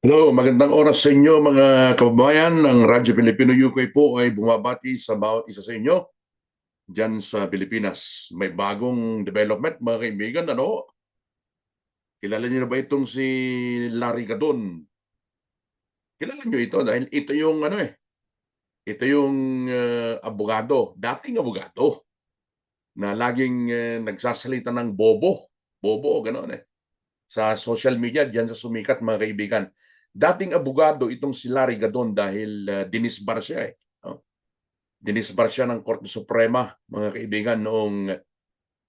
Hello, magandang oras sa inyo mga kababayan. Ang Radyo Pilipino UK po ay bumabati sa bawat isa sa inyo dyan sa Pilipinas. May bagong development mga kaibigan. Kilala niyo na ba itong si Larry Gadon? Kilala niyo ito dahil ito yung ito yung abogado, dating abogado na laging nagsasalita ng bobo. Bobo, gano'n eh. Sa social media, diyan sa sumikat mga kaibigan. Dating abogado itong si Larry Gadon dahil dinisbar siya eh. No? Dinisbar siya ng Korte Suprema, mga kaibigan, noong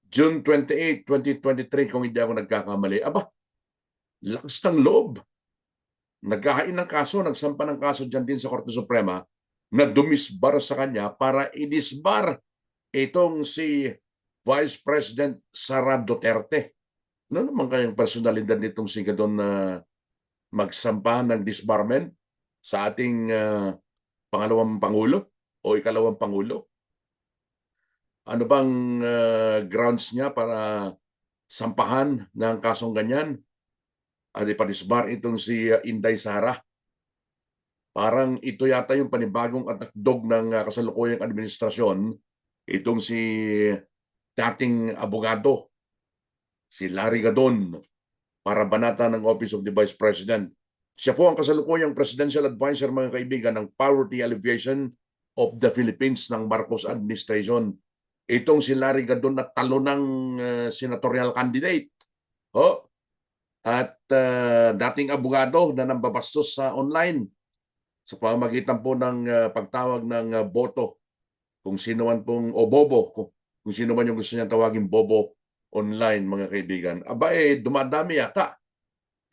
June 28, 2023, kung hindi ako nagkakamali. Aba, lakas ng loob. Naghahain ng kaso, nagsampa ng kaso dyan din sa Korte Suprema na dumisbar sa kanya para idisbar itong si Vice President Sara Duterte. Ano naman kayang personalidad nitong si Gadon na magsampa ng disbarment sa ating pangalawang Pangulo o ikalawang Pangulo? Ano bang grounds niya para sampahan ng kasong ganyan at ipadisbar itong si Inday Sara? Parang ito yata yung panibagong atakdog ng kasalukuyang administrasyon, itong si dating abogado, si Larry Gadon, para banata ng Office of the Vice President. Siya po ang kasalukuyang Presidential Advisor, mga kaibigan, ng Poverty Alleviation of the Philippines ng Marcos Administration. Itong si Larry Gadon na talo ng senatorial candidate. Oh, at dating abogado na nambabastos sa online sa pamamagitan po ng pagtawag ng boto, kung sino man pong, o bobo, kung sino man yung gusto niyang tawagin bobo online, mga kaibigan. Aba dumadami yata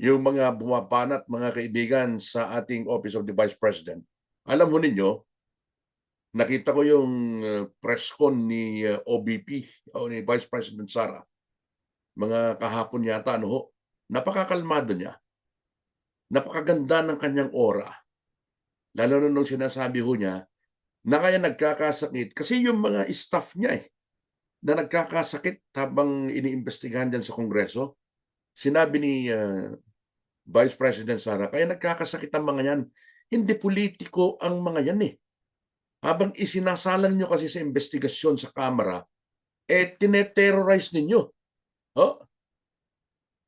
yung mga bumabanat, mga kaibigan, sa ating Office of the Vice President. Alam mo ninyo, nakita ko yung press con ni OBP o ni Vice President Sara. Mga kahapon yata, ano ho, napakakalmado niya. Napakaganda ng kanyang aura. Lalo na nung sinasabi ho niya na kaya nagkakasakit kasi yung mga staff niya na nagkakasakit habang iniimbestigahan dyan sa Kongreso. Sinabi ni Vice President Sara, kaya nagkakasakit ang mga yan. Hindi politiko ang mga yan eh. Habang isinasalan nyo kasi sa investigasyon sa Kamara, tineterrorize ninyo. Oh,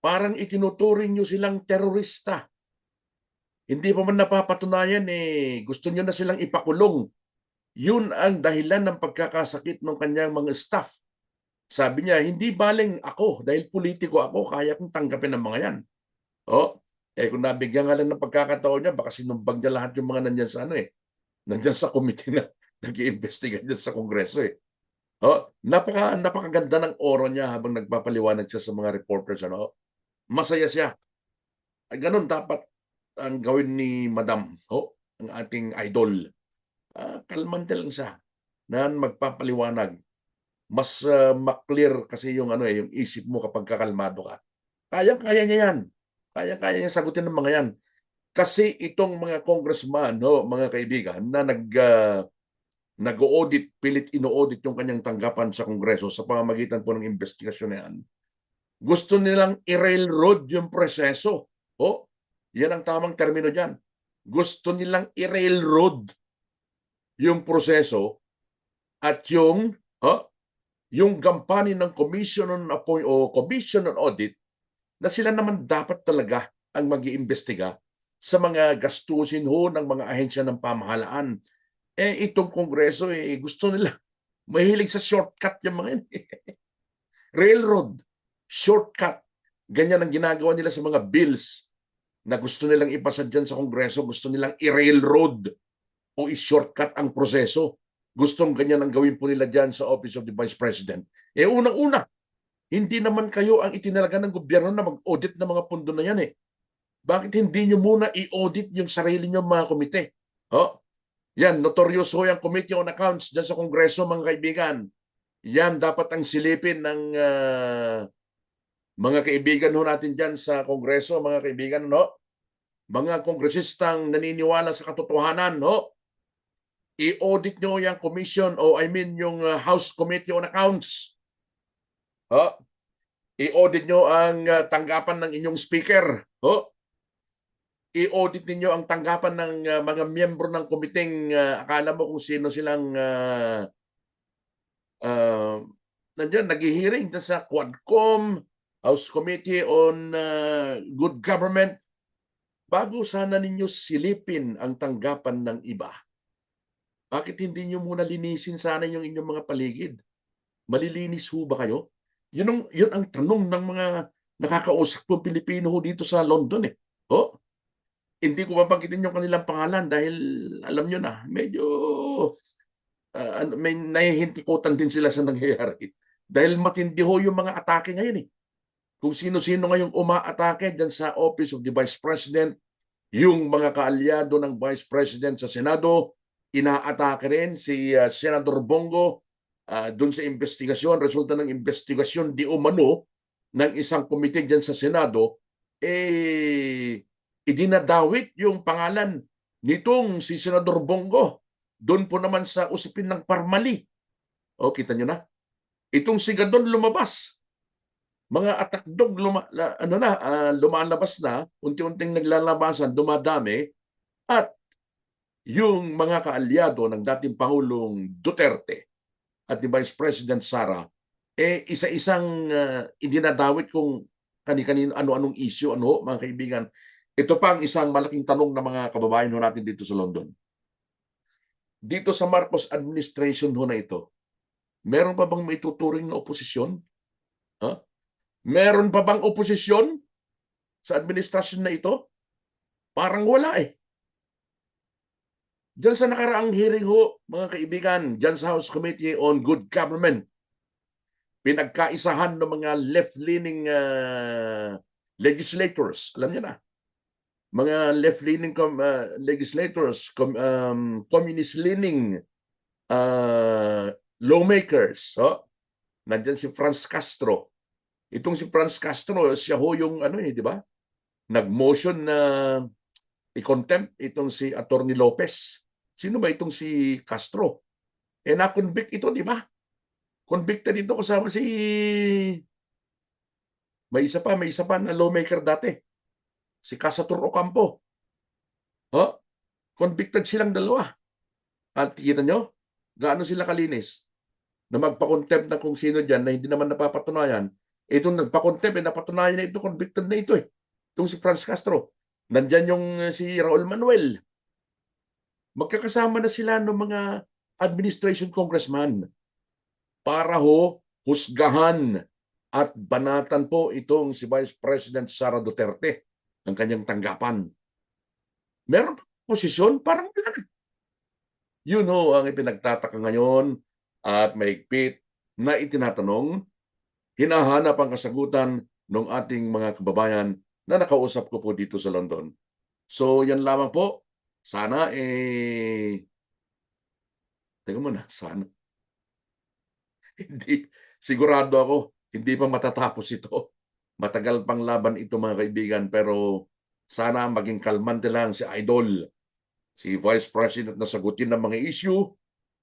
parang itinuturing nyo silang terorista. Hindi pa man napapatunayan gusto nyo na silang ipakulong. Yun ang dahilan ng pagkakasakit ng kanyang mga staff. Sabi niya, hindi baling ako, dahil politiko ako, kaya kong tanggapin ang mga yan. Oh, kung nabigyan nga lang ng pagkakataon niya, baka sinumbag niya lahat yung mga nandyan sa nandyan sa committee na nag-iimbestiga dyan sa Kongreso eh. Napakaganda ng oras niya habang nagpapaliwanag siya sa mga reporters. Masaya siya. Ganun dapat ang gawin ni Madam, ang ating idol. Kalmante lang siya na magpapaliwanag. Mas maklear kasi yung yung isip mo kapag kakalmado ka. Kayang-kaya niya yan. Kayang-kaya niya sagutin ng mga yan. Kasi itong mga congressman, mga kaibigan, na nag-audit, pilit ino-audit yung kanyang tanggapan sa Kongreso sa pamamagitan po ng investigasyon na yan. Gusto nilang i-railroad yung proseso. Yan ang tamang termino dyan. Gusto nilang i-railroad yung proseso at yung gampanin ng Commission on Audit na sila naman dapat talaga ang mag-iimbestiga sa mga gastusin ng mga ahensya ng pamahalaan. Itong Kongreso, gusto nila, mahilig sa shortcut yung mga yun. Railroad, shortcut. Ganyan ang ginagawa nila sa mga bills na gusto nilang ipasa dyan sa Kongreso. Gusto nilang i-railroad o i-shortcut ang proseso. Gustong ganyan ang gawin po nila dyan sa Office of the Vice President. Unang-una, hindi naman kayo ang itinalaga ng gobyerno na mag-audit ng mga pundo na yan. Bakit hindi nyo muna i-audit yung sarili nyo mga komite? Yan, notorious ho yung Committee on Accounts dyan sa Kongreso, mga kaibigan. Yan dapat ang silipin ng mga kaibigan ho natin dyan sa Kongreso, mga kaibigan, mga kongresistang naniniwala sa katotohanan, i-audit nyo yung commission yung House Committee on Accounts. I-audit nyo ang tanggapan ng inyong speaker. i-audit ninyo ang tanggapan ng mga miyembro ng komiteng akala mo kung sino silang nandiyan, naghihiring sa Quadcom, House Committee on Good Government. Bago sana ninyo silipin ang tanggapan ng iba, bakit hindi nyo muna linisin sana yung inyong mga paligid? Malilinis ho ba kayo? Yun ang tanong ng mga nakakausap ko Pilipino ho dito sa London eh. Oh, hindi ko babanggitin yung kanilang pangalan dahil alam nyo na, medyo may nahihintikutan din sila sa nangyayari. Dahil matindi ho yung mga atake ngayon eh. Kung sino-sino ngayong umaatake dyan sa Office of the Vice President, yung mga kaalyado ng Vice President sa Senado, inaatake rin si Senador Bongo doon sa investigasyon, resulta ng investigasyon di umano ng isang komite dyan sa Senado, idinadawit yung pangalan nitong si Senador Bongo. Doon po naman sa usapin ng Parmali. O, kita nyo na. Itong si Gadon lumabas. Mga atakdog lumalabas na, unti-unting naglalabasan, dumadami, at yung mga kaalyado ng dating Pangulong Duterte at ni Vice President Sara, isa-isang idinadawit kung kani-kanino ano-anong issue, mga kaibigan. Ito pa ang isang malaking tanong ng mga kababayan natin dito sa London. Dito sa Marcos administration na ito, meron pa bang may tuturing na oposisyon? Meron pa bang oposisyon sa administrasyon na ito? Parang wala eh. Diyan sa nakaraang hearing ho, mga kaibigan, diyan sa House Committee on Good Government, pinagkaisahan ng mga left-leaning legislators. Alam niyo na, mga left-leaning legislators, communist-leaning lawmakers. Nandiyan si Franz Castro. Itong si Franz Castro, siya ho yung di ba? Nag-motion na i-contempt itong si Attorney Lopez. Sino ba itong si Castro? Na-convict ito, di ba? Convicted ito kasama si may isa pa na lawmaker dati. Si Casatur Ocampo. Convicted silang dalawa. At kita nyo, gaano sila kalinis na magpa-contempt na kung sino dyan na hindi naman napapatunayan. Itong nagpa-contempt, napatunayan na ito, convicted na ito eh. Itong si Franz Castro. Nandyan yung si Raul Manuel. Magkakasama na sila ng mga administration congressman para ho husgahan at banatan po itong si Vice President Sara Duterte ng kanyang tanggapan. Meron posisyon? Parang yun ho ang ipinagtataka ngayon at mahigpit na itinatanong, hinahanap ang kasagutan ng ating mga kababayan na nakausap ko po dito sa London. So yan lamang po. Sana teka muna, sana. Hindi, sigurado ako, hindi pa matatapos ito. Matagal pang laban ito mga kaibigan, pero sana maging kalmante lang si Idol, si Vice President na sagutin ng mga issue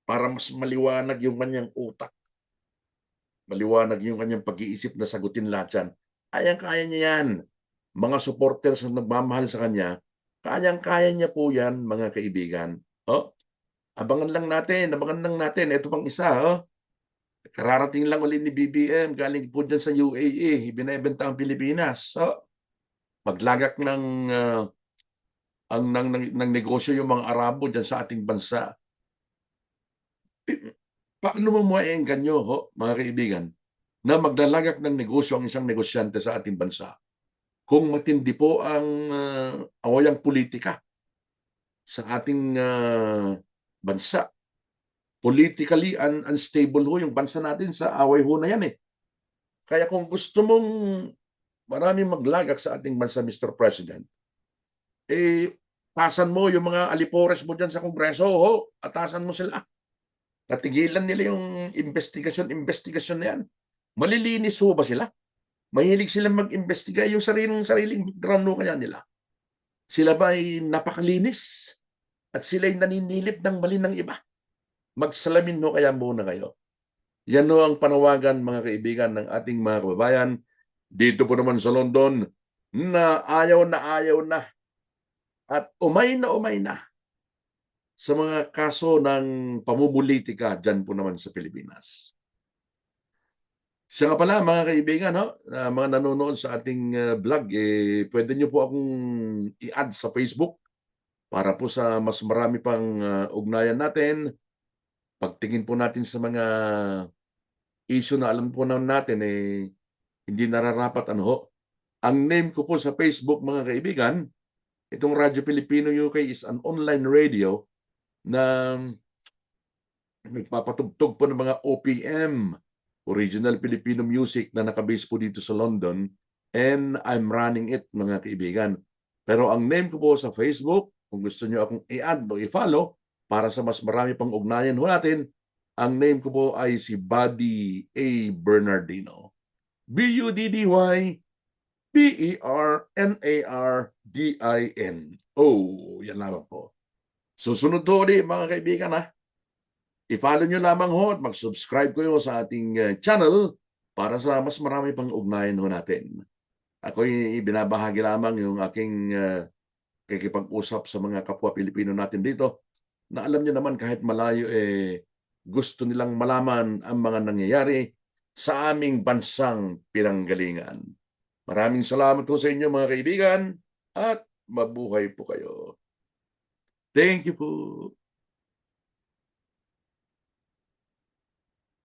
para mas maliwanag yung kanyang utak. Maliwanag yung kanyang pag-iisip na sagutin lahat yan. Kayang-kaya niya yan. Mga supporters na nagmamahal sa kanya, kayang-kaya niya po yan, mga kaibigan. Abangan lang natin. Ito pang isa, kararating lang ulit ni BBM, galing po dyan sa UAE, ibinebenta ang Pilipinas. Maglagak ng negosyo yung mga Arabo dyan sa ating bansa. Paano mo maiengganyo, mga kaibigan, na maglalagak ng negosyo ang isang negosyante sa ating bansa kung matindi po ang awayang politika sa ating bansa? Politically unstable ho yung bansa natin sa away ho na yan eh. Kaya kung gusto mong maraming maglagak sa ating bansa, Mr. President, tasan mo yung mga alipores mo dyan sa Kongreso, atasan mo sila. Natigilan nila yung investigasyon na yan. Malilinis ho ba sila? Mahilig silang mag-investiga yung sariling background ho kaya nila. Sila ba ay napakalinis? At sila'y naninilip ng mali ng iba? Magsalamin ho kaya muna kayo. Yan ho ang panawagan, mga kaibigan, ng ating mga kababayan dito po naman sa London na ayaw na at umay na sa mga kaso ng pamumulitika dyan po naman sa Pilipinas. Siya nga pala mga kaibigan, no, mga nanonood sa ating vlog, pwede nyo po akong i-add sa Facebook para po sa mas marami pang ugnayan natin. Pagtingin po natin sa mga issue na alam po natin, hindi nararapat ano ho. Ang name ko po sa Facebook mga kaibigan, itong Radyo Pilipino UK is an online radio na nagpapatugtog po ng mga OPM, Original Filipino Music, na nakabase po dito sa London, and I'm running it mga kaibigan. Pero ang name ko po sa Facebook, kung gusto nyo akong i-add o i-follow para sa mas marami pang ugnayan ho natin, ang name ko po ay si Buddy A. Bernardino. Buddy Bernardino. Yan lamang po. Susunod to ulit mga kaibigan ha. I-follow nyo lamang ho at mag-subscribe kayo sa ating channel para sa mas marami pang ugnayan ho natin. Ako'y binabahagi lamang yung aking kikipag-usap sa mga kapwa Pilipino natin dito na alam nyo naman kahit malayo gusto nilang malaman ang mga nangyayari sa aming bansang pinanggalingan. Maraming salamat po sa inyo mga kaibigan at mabuhay po kayo. Thank you po.